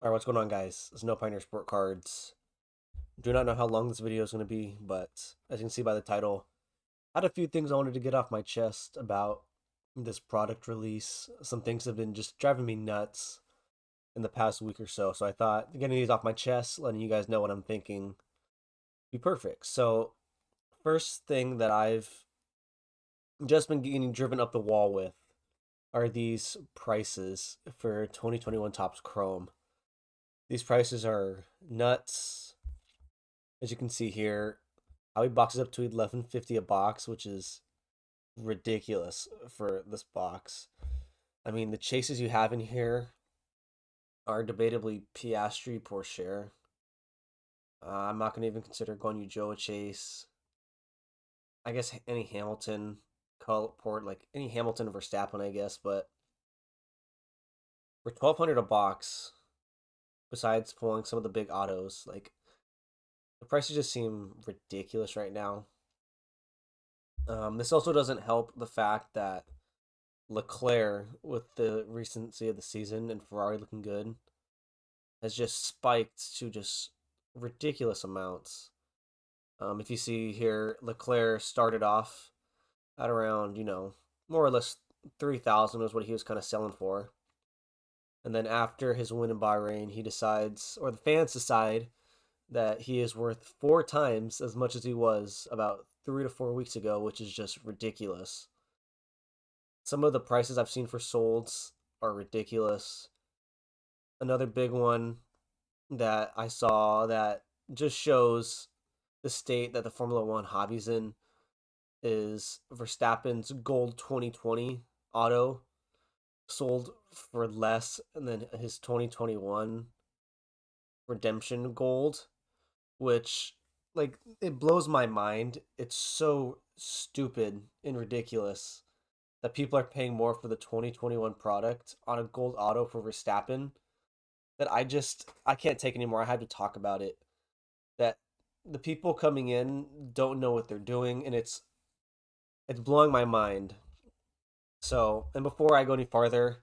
Alright, what's going on, guys? It's No Pioneer Sport Cards. Do not know how long this video is going to be, but as you can see by the title, I had a few things I wanted to get off my chest about this product release. Some things have been just driving me nuts in the past week or so, so I thought getting these off my chest, letting you guys know what I'm thinking, be perfect. So, first thing that I've just been getting driven up the wall with are these prices for 2021 Topps Chrome. These prices are nuts. As you can see here, Hobby boxes up to 11.50 a box, which is ridiculous for this box. I mean, the chases you have in here are debatably Piastri Porsche. I'm not going to even consider Guan Yu Zhou a chase. I guess any Hamilton port, like any Hamilton or Verstappen, I guess. But for 1,200 a box, besides pulling some of the big autos, like the prices just seem ridiculous right now. This also doesn't help the fact that Leclerc, with the recency of the season and Ferrari looking good, has just spiked to just ridiculous amounts. If you see here, Leclerc started off at around, more or less 3,000 was what he was kind of selling for. And then after his win in Bahrain, he decides, or the fans decide, that he is worth four times as much as he was about 3 to 4 weeks ago, which is just ridiculous. Some of the prices I've seen for solds are ridiculous. Another big one that I saw that just shows the state that the Formula One hobby's in is Verstappen's Gold 2020 auto sold for less than his 2021 Redemption Gold, which, like, it blows my mind. It's so stupid and ridiculous that people are paying more for the 2021 product on a gold auto for Verstappen that I can't take anymore. I had to talk about it. That the people coming in don't know what they're doing, and it's blowing my mind. So, and before I go any farther,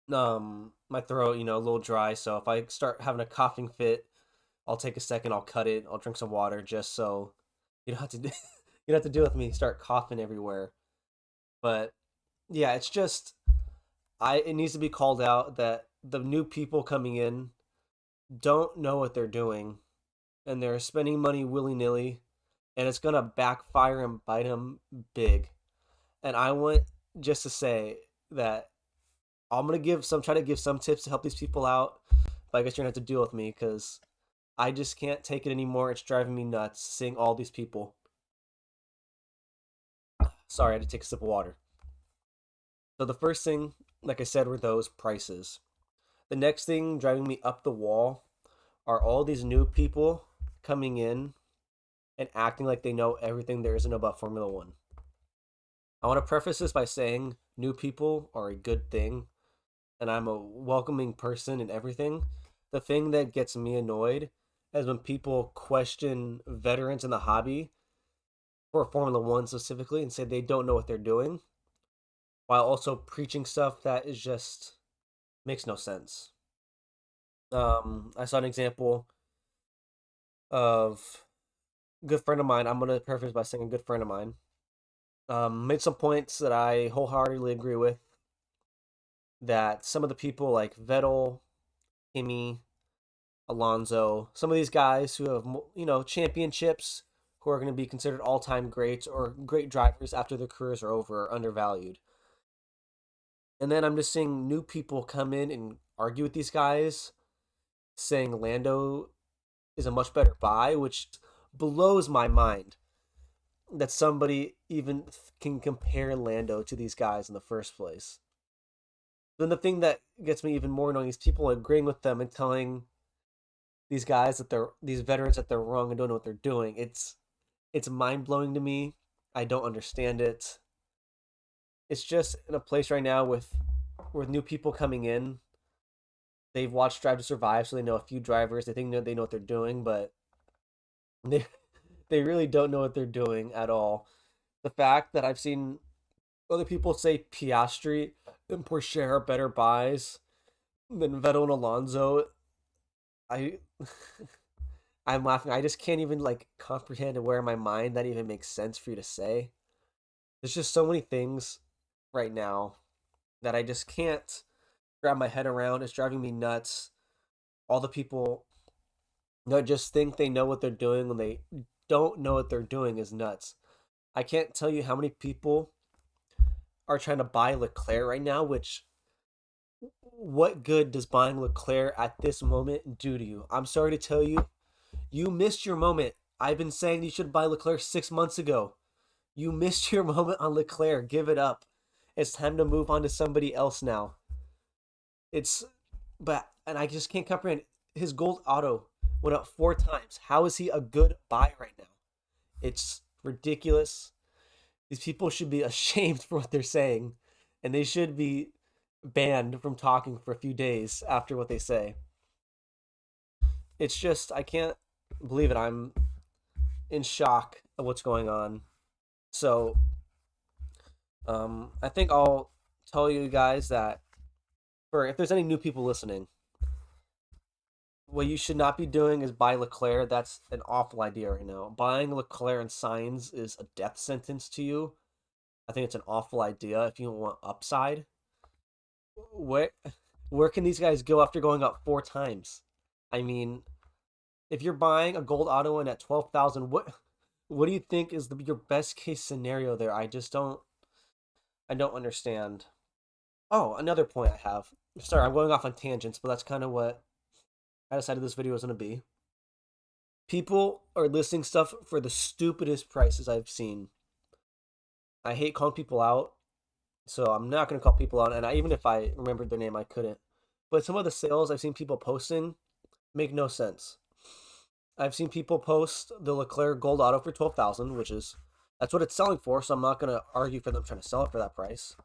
my throat, a little dry. So if I start having a coughing fit, I'll take a second, I'll cut it, I'll drink some water just so you don't have to you don't have to deal with me start coughing everywhere. But yeah, it's just I it needs to be called out that the new people coming in don't know what they're doing and they're spending money willy nilly, and it's gonna backfire and bite them big. And I want just to say that I'm gonna try to give some tips to help these people out, but I guess you're gonna have to deal with me because I just can't take it anymore. It's driving me nuts seeing all these people. Sorry, I had to take a sip of water. So the first thing, like I said, were those prices. The next thing driving me up the wall are all these new people coming in and acting like they know everything there is to know about Formula One. I want to preface this by saying new people are a good thing, and I'm a welcoming person and everything. The thing that gets me annoyed is when people question veterans in the hobby for Formula One specifically and say they don't know what they're doing, while also preaching stuff that is just makes no sense. I saw an example of a good friend of mine. I'm gonna preface by saying a good friend of mine made some points that I wholeheartedly agree with. That some of the people like Vettel, Kimi, Alonso, some of these guys who have championships, who are going to be considered all-time greats or great drivers after their careers are over, are undervalued. And then I'm just seeing new people come in and argue with these guys, saying Lando is a much better buy, which blows my mind that somebody even can compare Lando to these guys in the first place. Then the thing that gets me even more annoying is people agreeing with them and telling these guys that these veterans that they're wrong and don't know what they're doing. It's mind blowing to me. I don't understand it. It's just in a place right now with new people coming in. They've watched Drive to Survive, so they know a few drivers. They think they know what they're doing, but they they really don't know what they're doing at all. The fact that I've seen other people say Piastri and Porsche are better buys than Vettel and Alonso I I'm laughing. I just can't even like comprehend where in my mind that even makes sense for you to say. There's just so many things right now that I just can't grab my head around. It's driving me nuts. All the people that just think they know what they're doing when they don't know what they're doing is nuts. I can't tell you how many people are trying to buy Leclerc right now, which what good does buying Leclerc at this moment do to you? I'm sorry to tell you, you missed your moment. I've been saying you should buy Leclerc 6 months ago. You missed your moment on Leclerc. Give it up. It's time to move on to somebody else now. It's, but, and I just can't comprehend. His gold auto went up 4 times. How is he a good buy right now? It's ridiculous. These people should be ashamed for what they're saying, and they should be banned from talking for a few days after what they say. It's just, I can't believe it. I'm in shock of what's going on. So, I think I'll tell you guys that for if there's any new people listening, what you should not be doing is buy Leclerc. That's an awful idea right now. Buying Leclerc and signs is a death sentence to you. I think it's an awful idea if you want upside. Where where can these guys go after going up 4 times? I mean, if you're buying a gold auto in at 12,000, what do you think is your best case scenario there? I don't understand. Oh, another point I have. Sorry, I'm going off on tangents, but that's kind of what I decided this video was going to be. People are listing stuff for the stupidest prices I've seen. I hate calling people out, so I'm not going to call people out. And even if I remembered their name, I couldn't. But some of the sales I've seen people posting make no sense. I've seen people post the Leclerc Gold Auto for 12,000, which is that's what it's selling for. So I'm not going to argue for them trying to sell it for that price.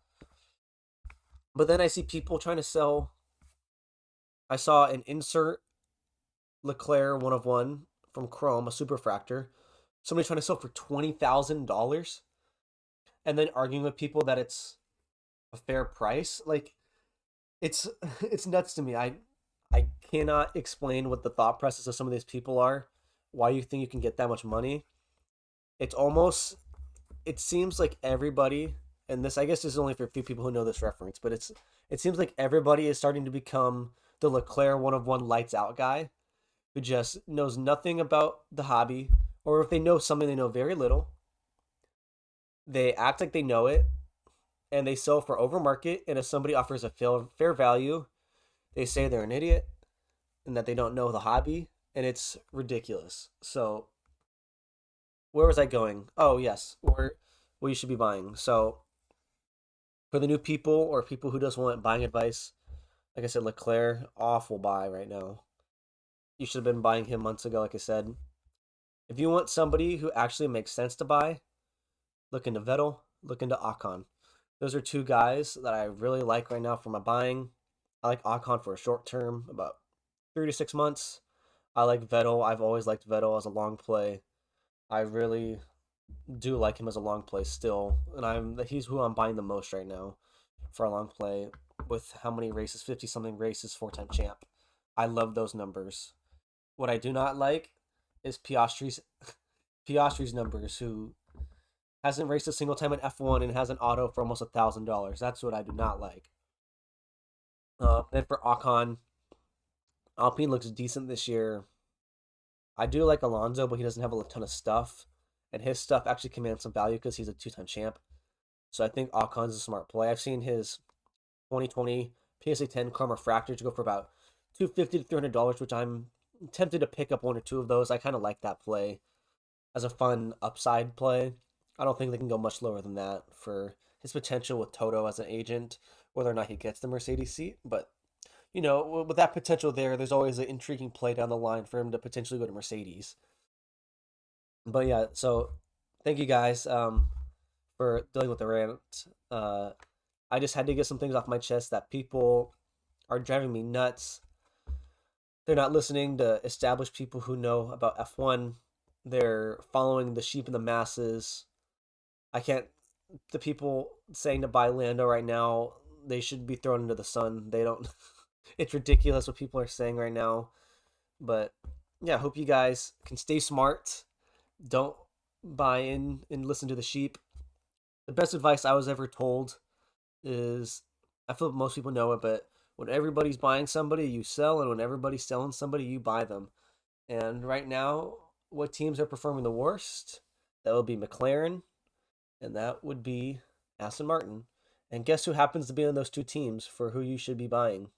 But then I see people trying to sell. I saw an insert Leclerc one of one from Chrome, a superfractor. Somebody trying to sell for $20,000, and then arguing with people that it's a fair price. Like it's it's nuts to me. I cannot explain what the thought process of some of these people are. Why you think you can get that much money? It's almost it seems like everybody, and this I guess is only for a few people who know this reference, but it seems like everybody is starting to become the Leclerc one of one lights out guy who just knows nothing about the hobby, or if they know something, they know very little. They act like they know it, and they sell for over market. And if somebody offers a fair value, they say they're an idiot and that they don't know the hobby, and it's ridiculous. So where was I going? Oh yes, where you should be buying. So for the new people or people who just want buying advice, like I said, Leclerc, awful buy right now. You should have been buying him months ago, like I said. If you want somebody who actually makes sense to buy, look into Vettel, look into Ocon. Those are two guys that I really like right now for my buying. I like Ocon for a short term, about 3 to 6 months. I like Vettel. I've always liked Vettel as a long play. I really do like him as a long play still, and he's who I'm buying the most right now for a long play. With how many races, 50 something races, 4 time champ. I love those numbers. What I do not like is Piastri's numbers, who hasn't raced a single time in F1 and has an auto for almost $1,000. That's what I do not like. Then for Ocon, Alpine looks decent this year. I do like Alonso, but he doesn't have a ton of stuff, and his stuff actually commands some value because he's a 2 time champ. So I think Ocon's a smart play. I've seen his 2020 PSA 10 Karma Fractor to go for about $250 to $300, which I'm tempted to pick up one or two of those. I kind of like that play as a fun upside play. I don't think they can go much lower than that for his potential with Toto as an agent, whether or not he gets the Mercedes seat. But with that potential there, there's always an intriguing play down the line for him to potentially go to Mercedes. But yeah, so thank you guys for dealing with the rant. Uh, I just had to get some things off my chest that people are driving me nuts. They're not listening to established people who know about F1. They're following the sheep in the masses. I can't. The people saying to buy Lando right now, they should be thrown into the sun. They don't. It's ridiculous what people are saying right now. But yeah, I hope you guys can stay smart. Don't buy in and listen to the sheep. The best advice I was ever told is, I feel most people know it, but when everybody's buying somebody, you sell, and when everybody's selling somebody, you buy them. And right now, what teams are performing the worst? That would be McLaren, and that would be Aston Martin. And guess who happens to be on those two teams for who you should be buying?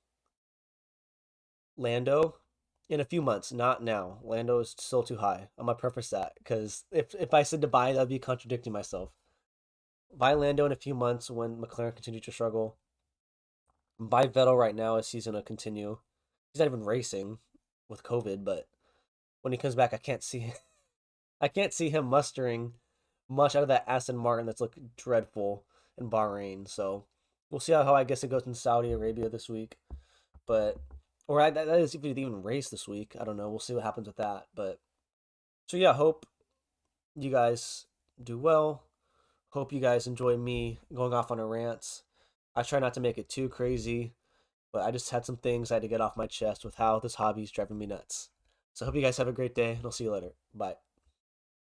Lando, in a few months, not now. Lando is still too high. I'm gonna preface that because if I said to buy, that'd be contradicting myself. Buy Lando in a few months when McLaren continues to struggle. Buy Vettel right now as he's gonna continue. He's not even racing with COVID, but when he comes back, I can't see him mustering much out of that Aston Martin that's looking dreadful in Bahrain. So we'll see how I guess it goes in Saudi Arabia this week. But that is if they even race this week. I don't know. We'll see what happens with that. But so yeah, hope you guys do well. Hope you guys enjoy me going off on a rant. I try not to make it too crazy, but I just had some things I had to get off my chest with how this hobby is driving me nuts. So I hope you guys have a great day, and I'll see you later. Bye.